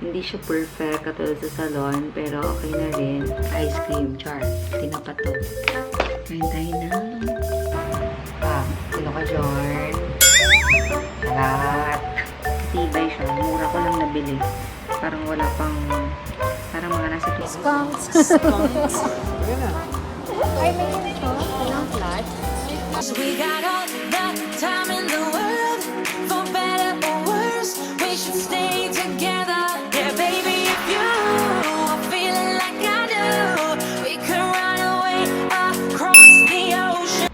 Hindi siya perfect katulad sa salon, pero okay na rin. Ice cream, char. Tinapa to. Kain tayo na. Sino ka, John? Salat. Tibay siya. Mura ko lang nabili. Parang wala pang... Parang mga nasa Skunks. Ay, may ito. Ilang flat. We got all the time in the world, for better or worse. We should stay together. Yeah, baby, if you are feeling like I do, we could run away across the ocean.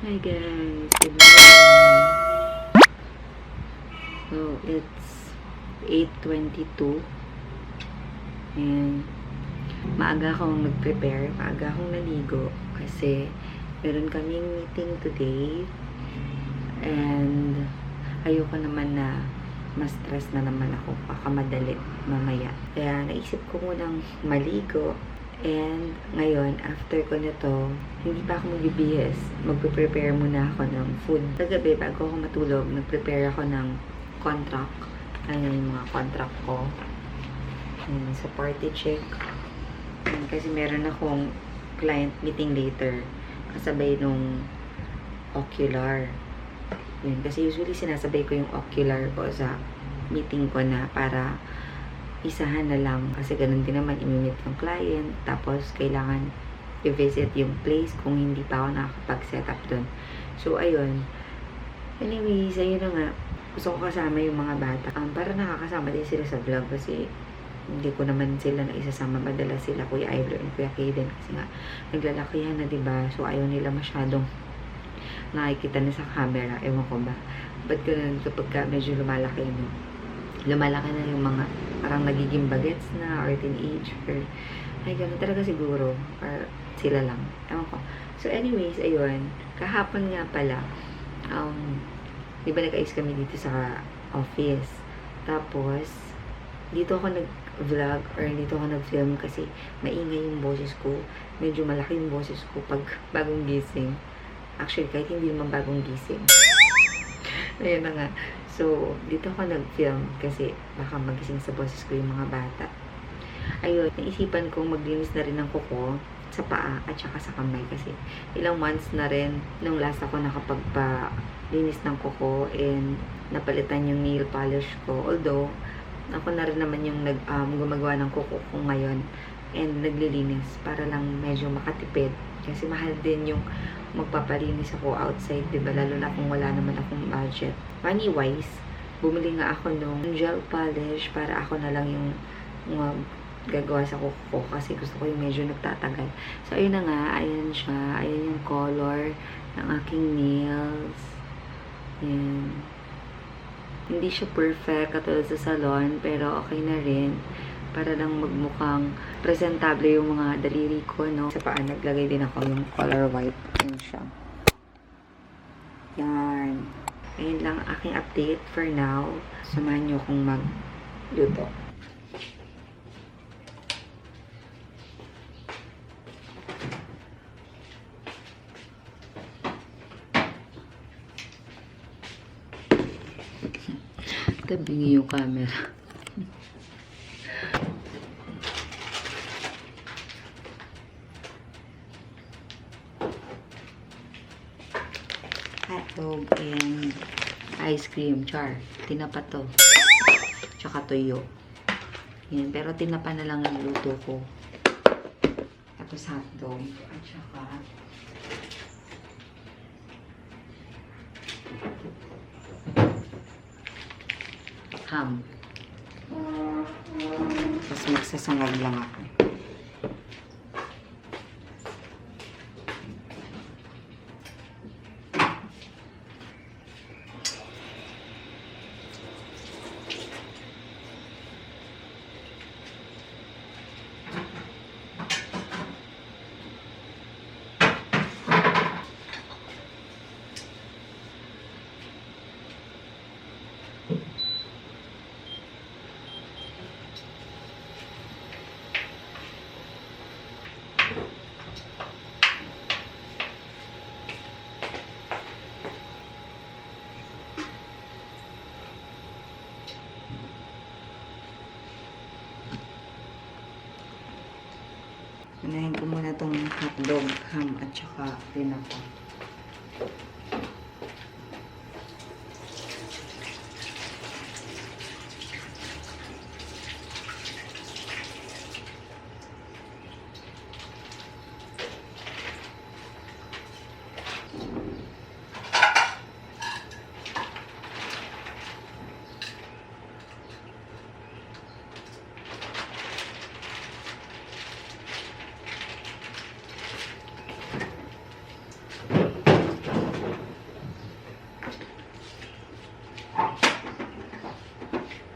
Hi guys, good morning. So it's 8:22 and maaga akong nag-prepare, maaga akong naligo kasi meron kaming meeting today and ayoko naman na ma-stress na naman ako, baka madali mamaya. Kaya naisip ko munang maligo. And ngayon, after ko nito, hindi pa ako magbibihis. Magpe-prepare muna ako ng food. Kagabi, bago ako matulog, nag-prepare ako ng contract. Ayan yung mga contract ko. Ayan, sa party check. Ayan, kasi meron akong client meeting later. Kasabay nung ocular. Ayan, kasi usually sinasabay ko yung ocular ko sa meeting ko na para isahan na lang kasi ganun din naman imimit yung client tapos kailangan i-visit yung place kung hindi pa ako nakakapag-set up dun. So, ayun. Anyways, ayun na nga. Gusto ko kasama yung mga bata. Para nakakasama din sila sa vlog kasi hindi ko naman sila na isasama. Madalas sila Kuya Ivor and Kuya Kaden kasi nga naglalakihan na, diba? So, ayaw nila masyadong nakikita na sa camera. Ewan ko ba. Ba't ganun kapag medyo lumalaki, no? Lumalaki na yung mga parang nagiging bagets na or teenager. Ay, gano'n talaga siguro. Or sila lang. Ewan ko. So, anyways, ayun. Kahapon nga pala, di ba nag-ayos kami dito sa office. Tapos, dito ako nag-vlog or dito ako nag-film kasi maingay yung boses ko. Medyo malaki yung boses ko pag bagong gising. Actually, kahit hindi naman bagong gising. Ayun na nga. So, dito ako nag-film kasi baka magising sa boses ko yung mga bata. Ayun, naisipan kong maglinis na rin ng kuko sa paa at saka sa kamay kasi ilang months na rin nung last ako nakapagpa-linis ng kuko and napalitan yung nail polish ko. Although, ako na rin naman yung gumagawa ng kuko ko ngayon and naglilinis para lang medyo makatipid kasi mahal din yung magpapalinis ako outside, diba? Lalo na kung wala naman akong budget. Money-wise, bumili nga ako nung gel polish para ako na lang yung gagawa sa kuko kasi gusto ko yung medyo nagtatagal. So, ayun na nga. Ayan siya. Ayan yung color ng aking nails. Ayan. Hindi siya perfect katulad sa salon, pero okay na rin. Para lang magmukhang presentable yung mga daliri ko, no? Sa paa, naglagay din ako yung color white. Yan siya. Yan. Ayun lang aking update for now. Samahan nyo kung magluto. Tabingi yung camera. Hotdog and ice cream, char. Tinapa to. Tsaka tuyo. Yan. Pero tinapa na lang ang luto ko. Tapos hotdog. At tsaka ham. Tapos magsasangag lang ako. hotdog, ham, at saka tinapa.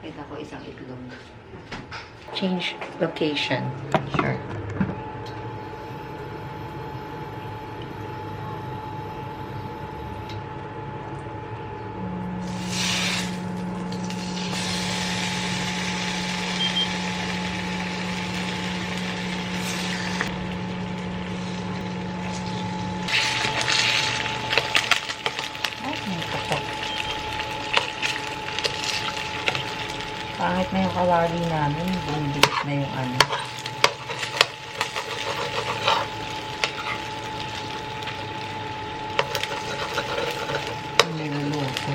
Kita ko isang itlog. Change location. Sure. Ay, may katok. Pangit na yung kawali namin. Bumibilis na yung ano. Ang niluluto.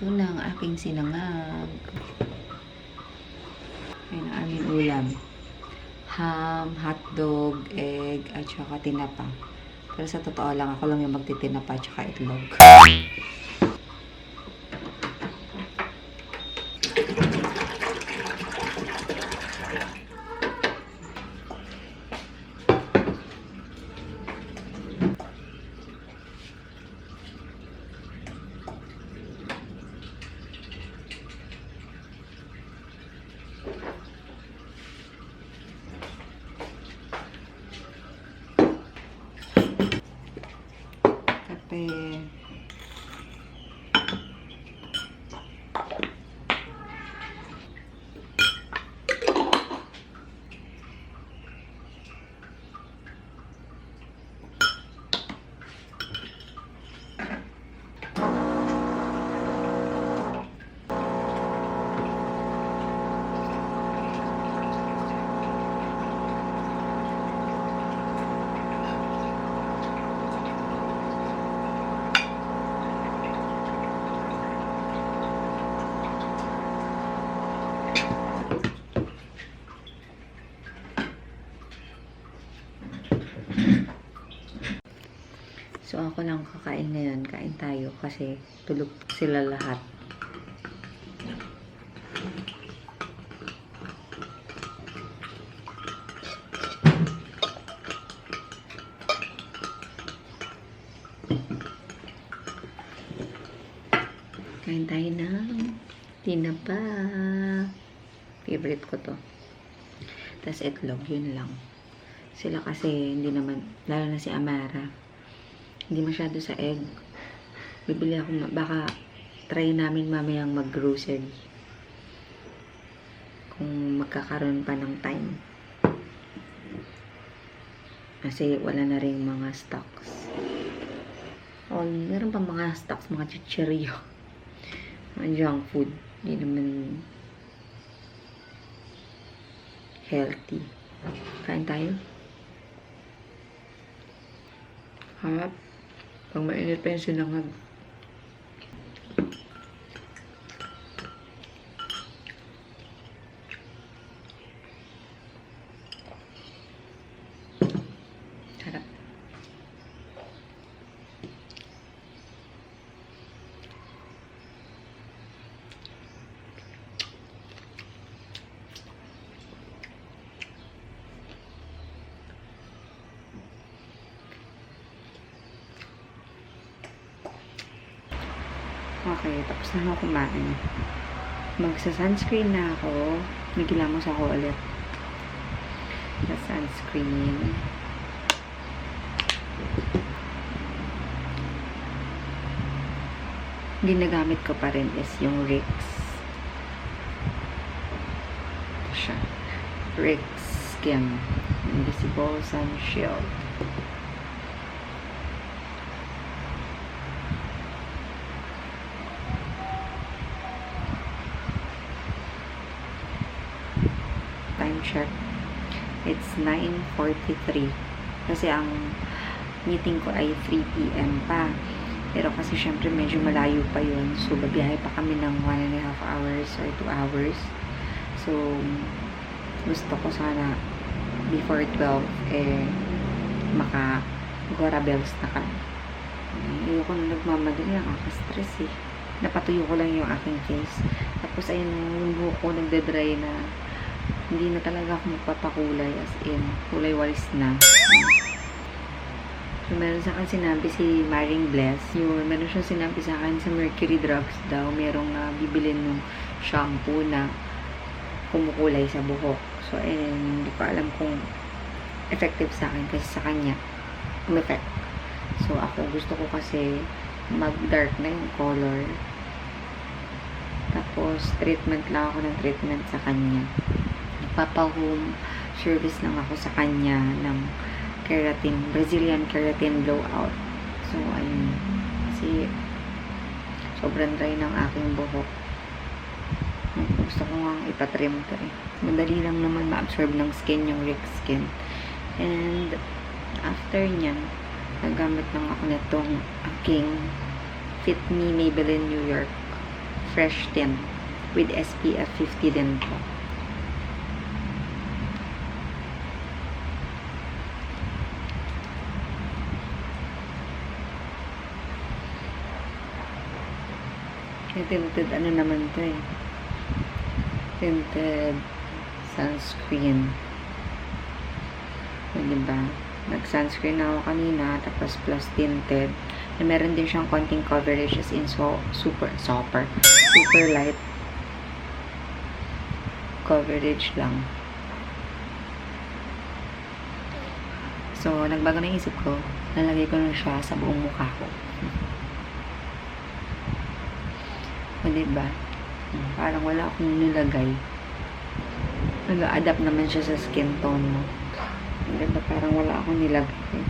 Ito na ang aking sinangag. Ayan ang aming ulam. Ham, hotdog, egg, at saka tinapa. Pero sa totoo lang, ako lang yung magtitinapa at saka itlog. Kape. So, ako lang kakain ngayon. Kain tayo kasi tulog sila lahat. Kain tayo ng tinapa. Favorite ko to. Tapos itlog, yun lang. Sila kasi hindi naman, lalo na si Amara, hindi masyado sa egg. Bibili ako, baka try namin mamayang mag-grocery. Kung magkakaroon pa ng time. Kasi wala na rin mga stocks. O, meron pa mga stocks, mga chichiryo. Mga junk food. Hindi naman healthy. Kain tayo. Harap. Pag mainit pa yung sinangag. Sarap. Okay, tapos na ako kumain. Magsa-sunscreen na ako. Nagilamos ako ulit. Sa sunscreen. Ginagamit ko pa rin is yung Rix. Ito siya. Rix Skin Invisible Sun Shield. Check. It's 9:43. Kasi ang meeting ko ay 3 p.m. pa. Pero kasi syempre medyo malayo pa yun. So, babiyahe pa kami ng 1.5 hours or 2 hours. So, gusto ko sana before 12 maka-Gora Bells na kami. Ayoko na nagmamadali. Nakaka-stress eh. Napatuyo ko lang yung aking face. Tapos ayun, yung buhok ko nagdadry na. Hindi na talaga ako magpapakulay, as in, kulay walis na. So, meron sa akin sinabi si Maring Bless, meron siyang sinabi sa akin sa Mercury Drugs daw, merong bibilin ng shampoo na kumukulay sa buhok. So, hindi ko alam kung effective sa akin kasi sa kanya, effect. So, ako gusto ko kasi mag-dark na yung color. Tapos, treatment lang ako ng treatment sa kanya. Papa-home service lang ako sa kanya ng keratin, Brazilian keratin blowout. So, ayun. Kasi, sobrang dry ng aking buhok. Gusto ko nga ipatrim to eh. Madali lang naman ma-absorb ng skin yung Rix Skin. And, after nyan, nagamit lang ako nitong aking Fit Me Maybelline New York fresh tint with SPF 50 din po. Yung tinted, ano naman to eh. Tinted sunscreen. So, diba? Nag-sunscreen ako kanina, tapos plus tinted. And meron din siyang konting coverage as in super light coverage lang. So, nagbago na yung isip ko. Nalagay ko na siya sa buong mukha ko. O, diba? Parang wala akong nilagay. Nag-adapt naman siya sa skin tone mo. Diba? Parang wala akong nilagay.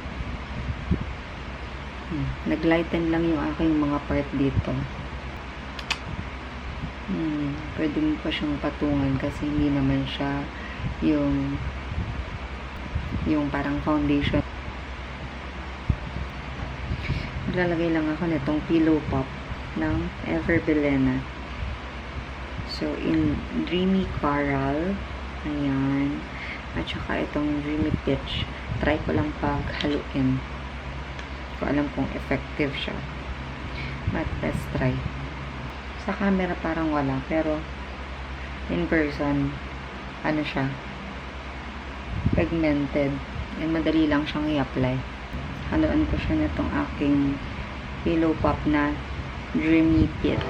Naglighten lang yung aking mga part dito. Pwede mo pa siyang patungan kasi hindi naman siya yung parang foundation. Maglalagay lang ako nitong Pillow Pop ng Everbelena. So, in Dreamy Coral. Ayan. At saka itong Dreamy Peach. Try ko lang paghaluin. Ko alam kung effective siya. But, let's try. Sa camera parang wala. Pero, in person, ano siya? Pigmented. And madali lang siyang i-apply. Haluan ko siya nitong aking Pillow Pop na Dreamy Peach.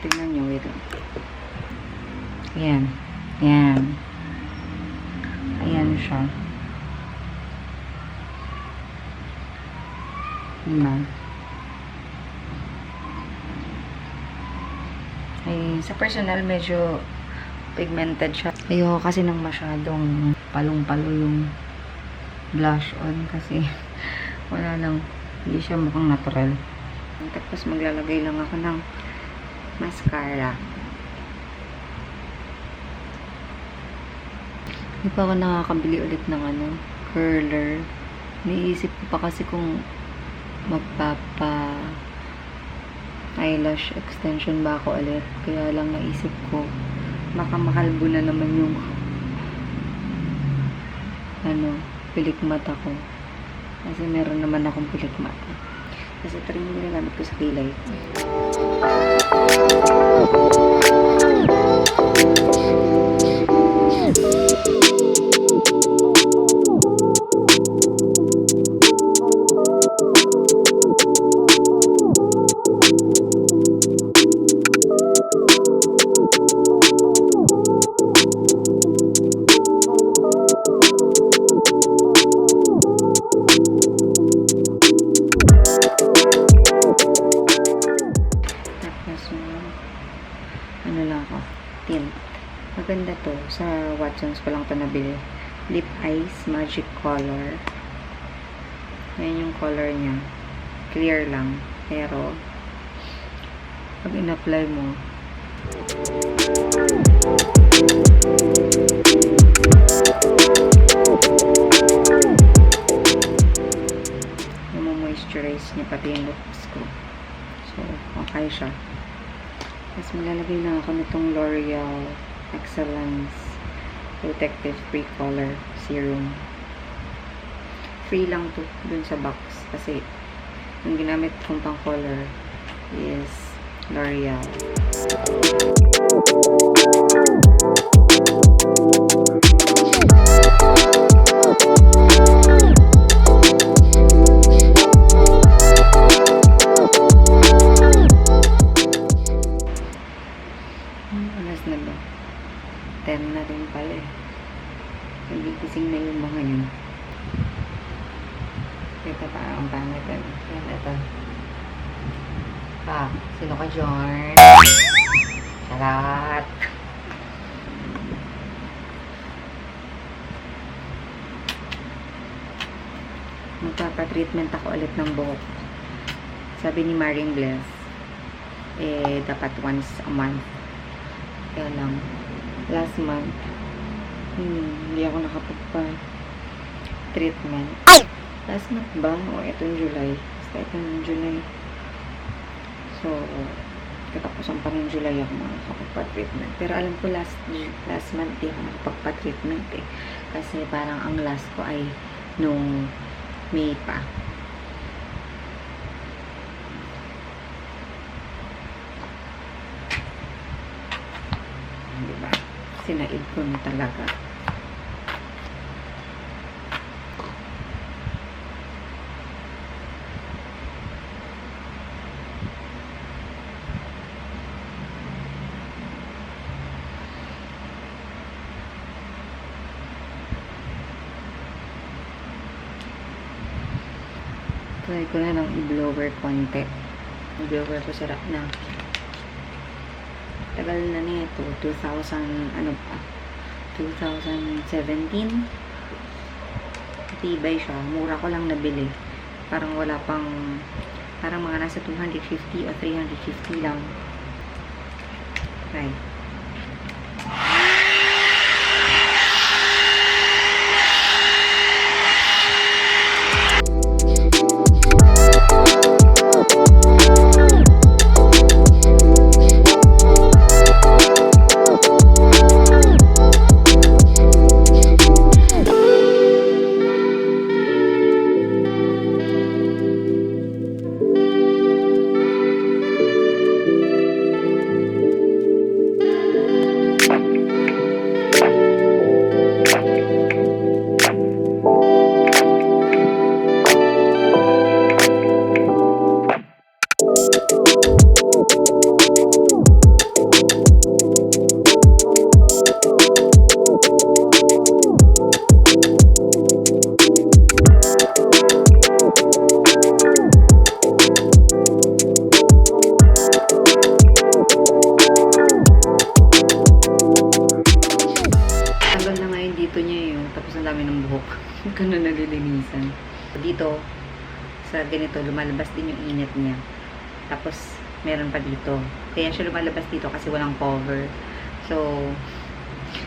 Tingnan nyo, wait lang. Ayan. Ayan. Ayan siya. Diba? Ay, sa personal, medyo pigmented siya. Ayoko kasi nang masyadong palong-palo yung blush on kasi wala lang, hindi siya mukhang natural. Tapos maglalagay lang ako ng mascara. Hindi pa ako nakakabili ulit ng curler. Naisip ko pa kasi kung magpapa eyelash extension ba ako ulit. Kaya lang naisip ko baka makalbo na naman yung pilik mata ko. Kasi meron naman akong pilik mata. Kasi ito rin yung ginagamit ko sa kilay. Tint. Maganda to. Sa Watsons ko lang ito nabili. Lip Eyes Magic Color. Ayan yung color niya. Clear lang. Pero, pag in-apply mo, moisturize niya pati yung lips ko. So, okay siya. Tapos maglalagay lang ako nitong L'Oreal Excellence Protective Pre-Color Serum. Free lang to dun sa box kasi yung ginamit kong pang color is L'Oreal. Alas na ba? 10 na rin pala eh. Hindi kising na yung mga yun. Ito pa ang pangit yan. Yan, ito. Sino ka, John? Charot! Magpapa-treatment ako ulit ng buhok. Sabi ni Maring Bless, dapat once a month Kaya lang, last month, hindi ako nakapagpa-treatment. Last month ba? O itong July. Basta itong July. So, katapusan pa ng July ako makakapagpa-treatment. Pero alam ko last month di ako nakapagpa-treatment eh. Kasi parang ang last ko ay nung May pa. Diba? Sinaid ko na talaga. Try ko na ng i-blower konti. I-blower ko sarap na. Tagal na nito. 2017. Tibay siya. Mura ko lang nabili. Parang wala pang, parang mga nasa 250 o 350 lang. Try. Ganun nalilinisan. Dito, sa ganito, lumalabas din yung init niya. Tapos, meron pa dito. Kaya siya lumalabas dito kasi walang cover. So,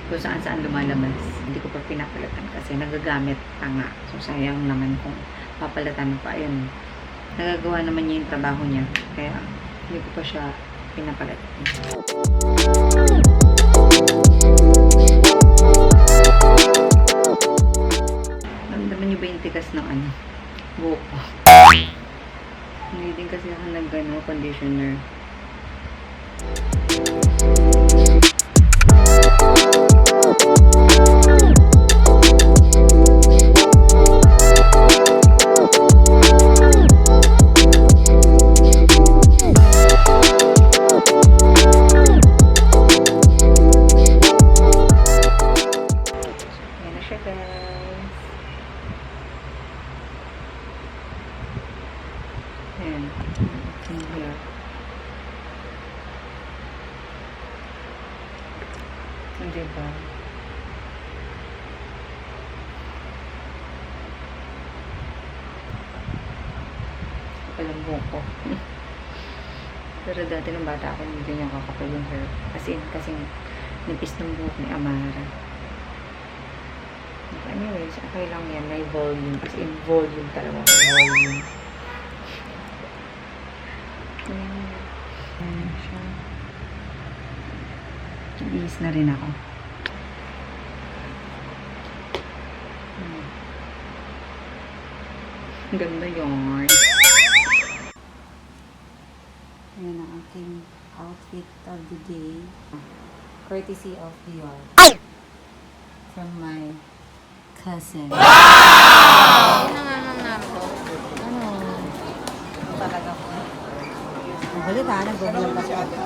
kung saan-saan lumalabas. Hindi ko pa pinapalatan kasi nagagamit pa nga. So, sayang naman kung papalatan pa. Ayun, nagagawa naman niya yung trabaho niya. Kaya, hindi ko pa siya pinapalatan. Naman niyo ba yung tigas ng buhok ko? Hindi din kasi ako conditioner. Ayan na siya, guys. Ayan. Here. Diba? Kapal ko. Pero dati nung bata ako, hindi niya kakapal yung hair. Kasi nipis ng buhok ni Amara. Anyways, okay lang yan. May volume. As in, volume talaga. May volume. Ayan siya. Ibihis na rin ako. Ang ganda yun. Ayan ang aking outfit of the day. Courtesy of Dior. From my cousin. Ano nga Nardo? Ano? Talaga ko. Ang kulit ha, nag-vlog kasi ako.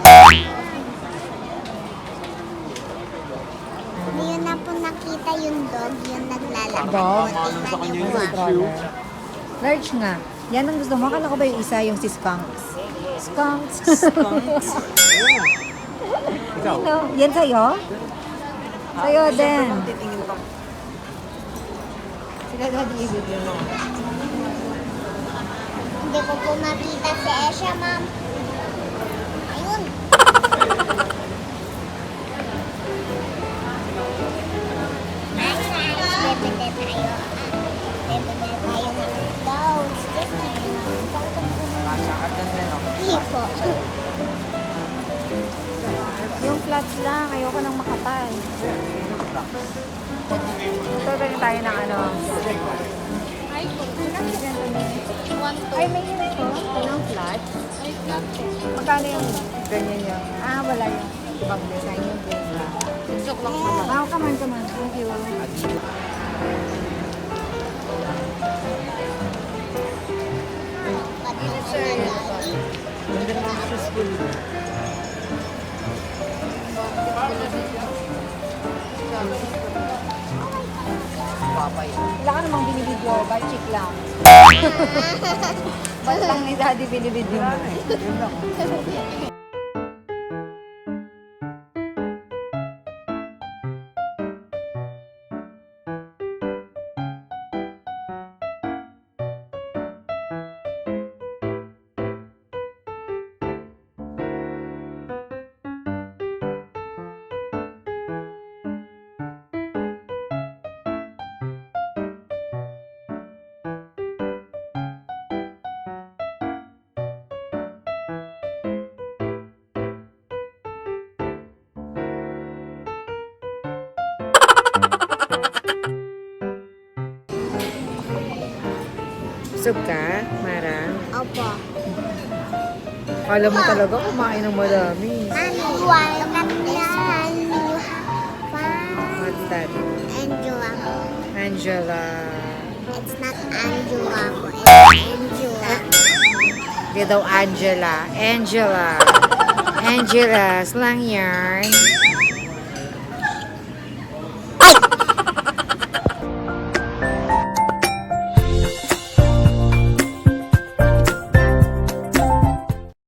Ngayon na po nakita yung dog, yung naglalakad. Dog? Tingnan niyo po. Stroller. Large nga. Yan ang gusto mo. Akala ko ba yung isa yung si Skunks? Skunks. Skunks. Ikaw? Yan sa'yo? Sa'yo din. Sila daw di i-video mo. Hindi ko po makita si Esha, ma'am. Ayun. Hindi po. Yung flats lang, ayoko nang makapal. Ito rin tayo ng ano. Ay, may yun ito. Ng flats. Magkano yung ganyan yun? Ah, wala yung ibang design yung ganyan. Joke lang naman. Ah, come on. Thank you. Wala ka namang binibidyo, ba chick lang. Ba't lang ni daddy binibidyo mo? Busog ka, Mara? Opo. Kala mo talaga kumain ng madami. Mami, look at this one. You have fun. What's that? Angela. Angela. It's not Angela po. It's Angela. Hindi daw Angela. Angela. Angela. Slang yarn.